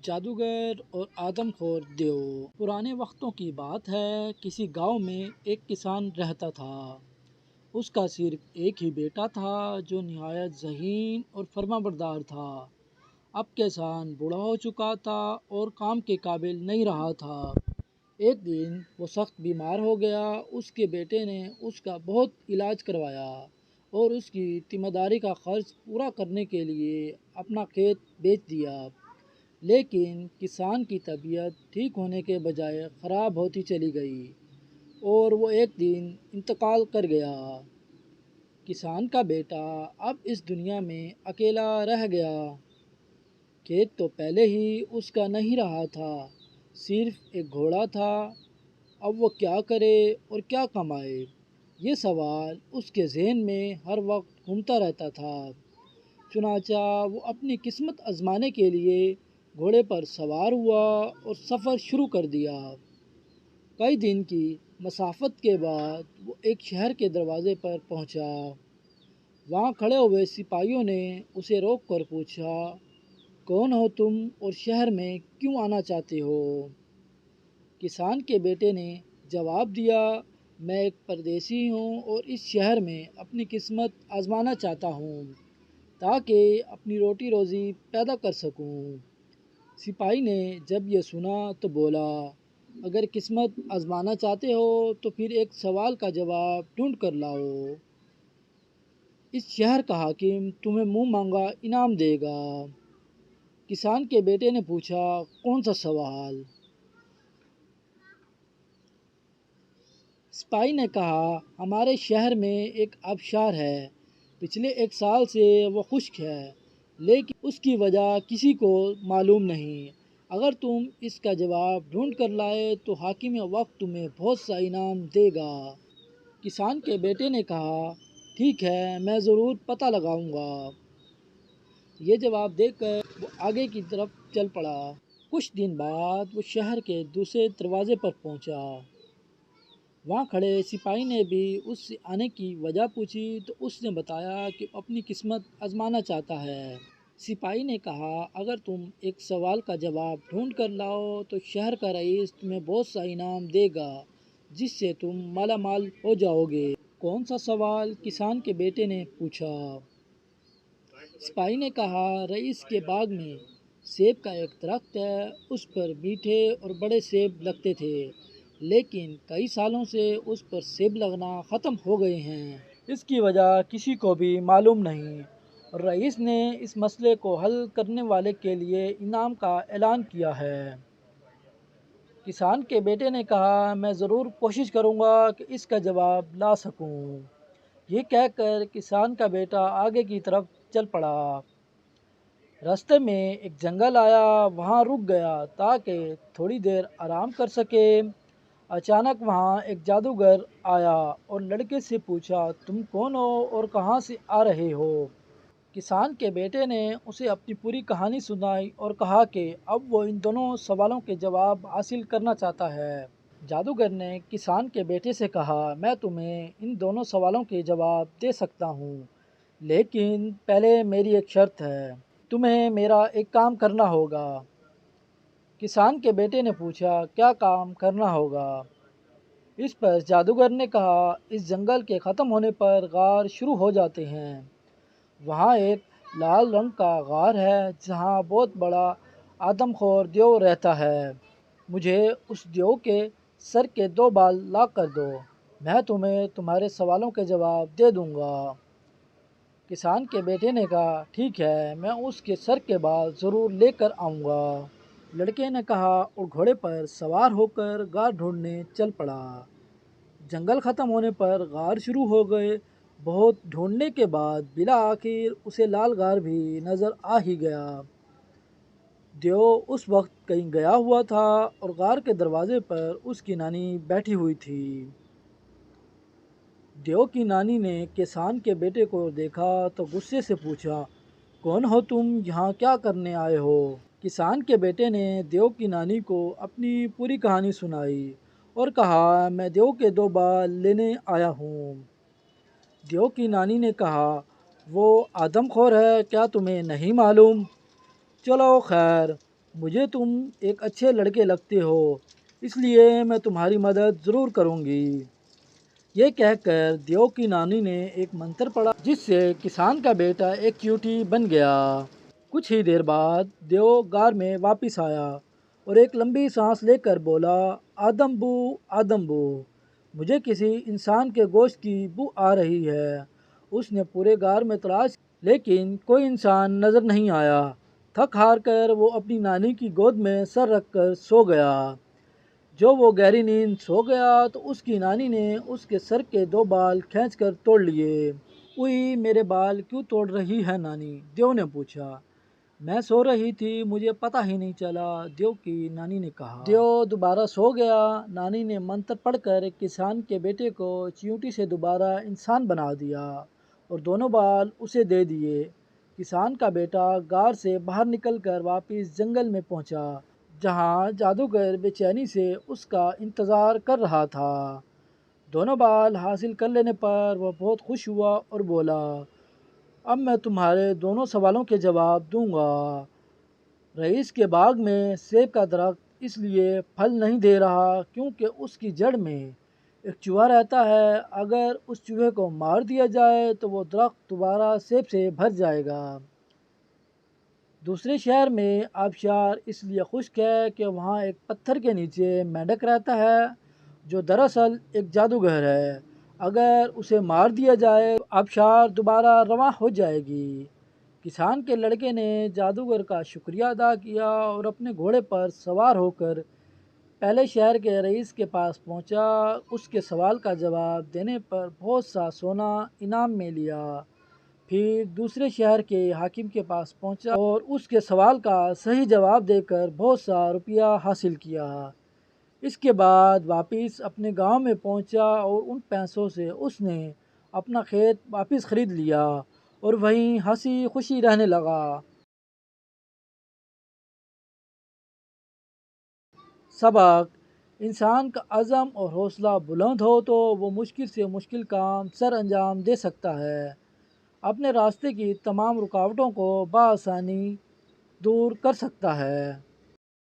جادوگر اور آدم خور دیو۔ پرانے وقتوں کی بات ہے، کسی گاؤں میں ایک کسان رہتا تھا۔ اس کا صرف ایک ہی بیٹا تھا جو نہایت ذہین اور فرمانبردار تھا۔ اب کسان بوڑھا ہو چکا تھا اور کام کے قابل نہیں رہا تھا۔ ایک دن وہ سخت بیمار ہو گیا۔ اس کے بیٹے نے اس کا بہت علاج کروایا اور اس کی تیمارداری کا خرچ پورا کرنے کے لیے اپنا کھیت بیچ دیا، لیکن کسان کی طبیعت ٹھیک ہونے کے بجائے خراب ہوتی چلی گئی اور وہ ایک دن انتقال کر گیا۔ کسان کا بیٹا اب اس دنیا میں اکیلا رہ گیا۔ کھیت تو پہلے ہی اس کا نہیں رہا تھا، صرف ایک گھوڑا تھا۔ اب وہ کیا کرے اور کیا کمائے، یہ سوال اس کے ذہن میں ہر وقت گھومتا رہتا تھا۔ چنانچہ وہ اپنی قسمت آزمانے کے لیے گھوڑے پر سوار ہوا اور سفر شروع کر دیا۔ کئی دن کی مسافت کے بعد وہ ایک شہر کے دروازے پر پہنچا۔ وہاں کھڑے ہوئے سپاہیوں نے اسے روک کر پوچھا، کون ہو تم اور شہر میں کیوں آنا چاہتے ہو؟ کسان کے بیٹے نے جواب دیا، میں ایک پردیسی ہوں اور اس شہر میں اپنی قسمت آزمانا چاہتا ہوں تاکہ اپنی روٹی روزی پیدا کر سکوں۔ سپاہی نے جب یہ سنا تو بولا، اگر قسمت آزمانا چاہتے ہو تو پھر ایک سوال کا جواب ڈھونڈ کر لاؤ۔ اس شہر کا حاکم تمہیں منہ مانگا انعام دے گا۔ کسان کے بیٹے نے پوچھا، کون سا سوال؟ سپاہی نے کہا، ہمارے شہر میں ایک آبشار ہے، پچھلے 1 سال سے وہ خشک ہے، لیکن اس کی وجہ کسی کو معلوم نہیں۔ اگر تم اس کا جواب ڈھونڈ کر لائے تو حاکم وقت تمہیں بہت سا انعام دے گا۔ کسان کے بیٹے نے کہا، ٹھیک ہے، میں ضرور پتہ لگاؤں گا۔ یہ جواب دے کر وہ آگے کی طرف چل پڑا۔ کچھ دن بعد وہ شہر کے دوسرے دروازے پر پہنچا۔ وہاں کھڑے سپاہی نے بھی اس سے آنے کی وجہ پوچھی تو اس نے بتایا کہ وہ اپنی قسمت آزمانا چاہتا ہے۔ سپاہی نے کہا، اگر تم ایک سوال کا جواب ڈھونڈ کر لاؤ تو شہر کا رئیس تمہیں بہت سا انعام دے گا جس سے تم مالا مال ہو جاؤ گے۔ کون سا سوال؟ کسان کے بیٹے نے پوچھا۔ سپاہی نے کہا، رئیس کے باغ میں سیب کا ایک درخت ہے، اس پر میٹھے اور بڑے سیب لگتے تھے، لیکن کئی سالوں سے اس پر سیب لگنا ختم ہو گئے ہیں۔ اس کی وجہ کسی کو بھی معلوم نہیں اور رئیس نے اس مسئلے کو حل کرنے والے کے لیے انعام کا اعلان کیا ہے۔ کسان کے بیٹے نے کہا، میں ضرور کوشش کروں گا کہ اس کا جواب لا سکوں۔ یہ کہہ کر کسان کا بیٹا آگے کی طرف چل پڑا۔ راستے میں ایک جنگل آیا، وہاں رک گیا تاکہ تھوڑی دیر آرام کر سکے۔ اچانک وہاں ایک جادوگر آیا اور لڑکے سے پوچھا، تم کون ہو اور کہاں سے آ رہے ہو؟ کسان کے بیٹے نے اسے اپنی پوری کہانی سنائی اور کہا کہ اب وہ ان دونوں سوالوں کے جواب حاصل کرنا چاہتا ہے۔ جادوگر نے کسان کے بیٹے سے کہا، میں تمہیں ان دونوں سوالوں کے جواب دے سکتا ہوں، لیکن پہلے میری ایک شرط ہے، تمہیں میرا ایک کام کرنا ہوگا۔ کسان کے بیٹے نے پوچھا، کیا کام کرنا ہوگا؟ اس پر جادوگر نے کہا، اس جنگل کے ختم ہونے پر غار شروع ہو جاتے ہیں۔ وہاں ایک لال رنگ کا غار ہے جہاں بہت بڑا آدم خور دیو رہتا ہے۔ مجھے اس دیو کے سر کے 2 بال لا کر دو، میں تمہیں تمہارے سوالوں کے جواب دے دوں گا۔ کسان کے بیٹے نے کہا، ٹھیک ہے، میں اس کے سر کے بال ضرور لے کر آؤں گا۔ لڑکے نے کہا اور گھوڑے پر سوار ہو کر غار ڈھونڈنے چل پڑا۔ جنگل ختم ہونے پر غار شروع ہو گئے۔ بہت ڈھونڈنے کے بعد بالآخر اسے لال غار بھی نظر آ ہی گیا۔ دیو اس وقت کہیں گیا ہوا تھا اور غار کے دروازے پر اس کی نانی بیٹھی ہوئی تھی۔ دیو کی نانی نے کسان کے بیٹے کو دیکھا تو غصے سے پوچھا، کون ہو تم؟ یہاں کیا کرنے آئے ہو؟ کسان کے بیٹے نے دیو کی نانی کو اپنی پوری کہانی سنائی اور کہا، میں دیو کے 2 بال لینے آیا ہوں۔ دیو کی نانی نے کہا، وہ آدم خور ہے، کیا تمہیں نہیں معلوم؟ چلو خیر، مجھے تم ایک اچھے لڑکے لگتے ہو، اس لیے میں تمہاری مدد ضرور کروں گی۔ یہ کہہ کر دیو کی نانی نے ایک منتر پڑھا جس سے کسان کا بیٹا ایک چیوٹی بن گیا۔ کچھ ہی دیر بعد دیو غار میں واپس آیا اور ایک لمبی سانس لے کر بولا، آدم بو، آدم بو، مجھے کسی انسان کے گوشت کی بو آ رہی ہے۔ اس نے پورے غار میں تلاش لیکن کوئی انسان نظر نہیں آیا۔ تھک ہار کر وہ اپنی نانی کی گود میں سر رکھ کر سو گیا۔ جو وہ گہری نیند سو گیا تو اس کی نانی نے اس کے سر کے 2 بال کھینچ کر توڑ لیے۔ اوئی، میرے بال کیوں توڑ رہی ہے نانی؟ دیو نے پوچھا۔ میں سو رہی تھی، مجھے پتہ ہی نہیں چلا، دیو کی نانی نے کہا۔ دیو دوبارہ سو گیا۔ نانی نے منتر پڑھ کر کسان کے بیٹے کو چیونٹی سے دوبارہ انسان بنا دیا اور دونوں بال اسے دے دیے۔ کسان کا بیٹا غار سے باہر نکل کر واپس جنگل میں پہنچا جہاں جادوگر بے چینی سے اس کا انتظار کر رہا تھا۔ دونوں بال حاصل کر لینے پر وہ بہت خوش ہوا اور بولا، اب میں تمہارے دونوں سوالوں کے جواب دوں گا۔ رئیس کے باغ میں سیب کا درخت اس لیے پھل نہیں دے رہا کیونکہ اس کی جڑ میں ایک چوہا رہتا ہے۔ اگر اس چوہے کو مار دیا جائے تو وہ درخت دوبارہ سیب سے بھر جائے گا۔ دوسرے شہر میں آبشار اس لیے خشک ہے کہ وہاں ایک پتھر کے نیچے مینڈک رہتا ہے جو دراصل ایک جادوگر ہے۔ اگر اسے مار دیا جائے تو آبشار دوبارہ رواں ہو جائے گی۔ کسان کے لڑکے نے جادوگر کا شکریہ ادا کیا اور اپنے گھوڑے پر سوار ہو کر پہلے شہر کے رئیس کے پاس پہنچا۔ اس کے سوال کا جواب دینے پر بہت سا سونا انعام میں لیا۔ پھر دوسرے شہر کے حاکم کے پاس پہنچا اور اس کے سوال کا صحیح جواب دے کر بہت سا روپیہ حاصل کیا۔ اس کے بعد واپس اپنے گاؤں میں پہنچا اور ان پیسوں سے اس نے اپنا کھیت واپس خرید لیا اور وہیں ہنسی خوشی رہنے لگا۔ سبق: انسان کا عزم اور حوصلہ بلند ہو تو وہ مشکل سے مشکل کام سر انجام دے سکتا ہے، اپنے راستے کی تمام رکاوٹوں کو بآسانی دور کر سکتا ہے۔